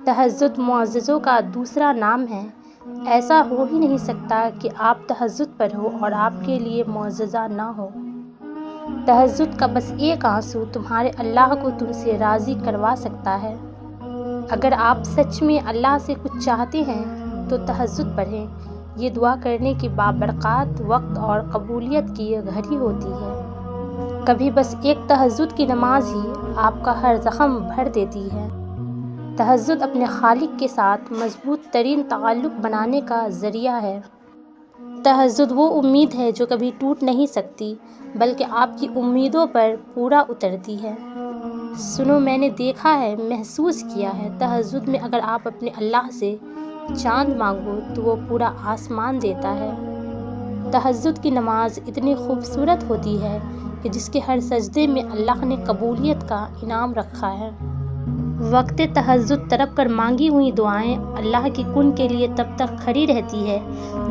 تہجد معززوں کا دوسرا نام ہے۔ ایسا ہو ہی نہیں سکتا کہ آپ تہجد پر ہو اور آپ کے لیے معززہ نہ ہو۔ تہجد کا بس ایک آنسو تمہارے اللہ کو تم سے راضی کروا سکتا ہے۔ اگر آپ سچ میں اللہ سے کچھ چاہتے ہیں تو تہجد پڑھیں۔ یہ دعا کرنے کی بابرکات وقت اور قبولیت کی گھڑی ہوتی ہے۔ کبھی بس ایک تہجد کی نماز ہی آپ کا ہر زخم بھر دیتی ہے۔ تہجد اپنے خالق کے ساتھ مضبوط ترین تعلق بنانے کا ذریعہ ہے۔ تہجد وہ امید ہے جو کبھی ٹوٹ نہیں سکتی بلکہ آپ کی امیدوں پر پورا اترتی ہے۔ سنو، میں نے دیکھا ہے، محسوس کیا ہے، تہجد میں اگر آپ اپنے اللہ سے چاند مانگو تو وہ پورا آسمان دیتا ہے۔ تہجد کی نماز اتنی خوبصورت ہوتی ہے کہ جس کے ہر سجدے میں اللہ نے قبولیت کا انعام رکھا ہے۔ وقت تہجد تڑپ کر مانگی ہوئی دعائیں اللہ کی کن کے لیے تب تک کھڑی رہتی ہے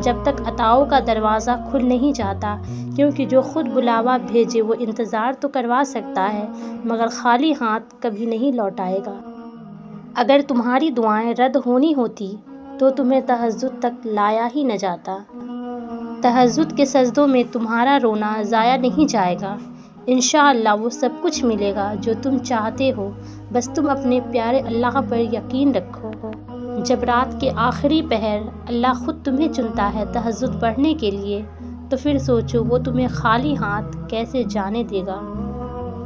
جب تک عطاؤں کا دروازہ کھل نہیں جاتا، کیونکہ جو خود بلاوا بھیجے وہ انتظار تو کروا سکتا ہے مگر خالی ہاتھ کبھی نہیں لوٹائے گا۔ اگر تمہاری دعائیں رد ہونی ہوتی تو تمہیں تہجد تک لایا ہی نہ جاتا۔ تہجد کے سجدوں میں تمہارا رونا ضائع نہیں جائے گا۔ انشاءاللہ وہ سب کچھ ملے گا جو تم چاہتے ہو، بس تم اپنے پیارے اللہ پر یقین رکھو۔ جب رات کے آخری پہر اللہ خود تمہیں چنتا ہے تہجد پڑھنے کے لیے تو پھر سوچو وہ تمہیں خالی ہاتھ کیسے جانے دے گا۔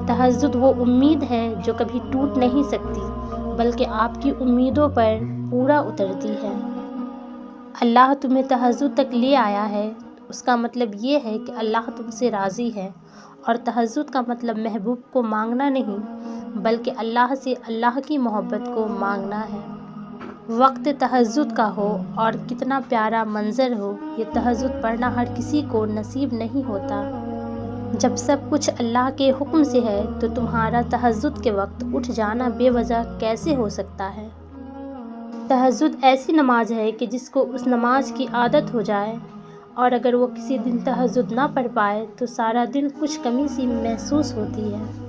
تہجد وہ امید ہے جو کبھی ٹوٹ نہیں سکتی بلکہ آپ کی امیدوں پر پورا اترتی ہے۔ اللہ تمہیں تہجد تک لے آیا ہے، اس کا مطلب یہ ہے کہ اللہ تم سے راضی ہے، اور تہجد کا مطلب محبوب کو مانگنا نہیں بلکہ اللہ سے اللہ کی محبت کو مانگنا ہے۔ وقت تہجد کا ہو اور کتنا پیارا منظر ہو، یہ تہجد پڑھنا ہر کسی کو نصیب نہیں ہوتا۔ جب سب کچھ اللہ کے حکم سے ہے تو تمہارا تہجد کے وقت اٹھ جانا بے وجہ کیسے ہو سکتا ہے؟ تہجد ایسی نماز ہے کہ جس کو اس نماز کی عادت ہو جائے اور اگر وہ کسی دن تہجد نہ پڑھ پائے تو سارا دن کچھ کمی سی محسوس ہوتی ہے۔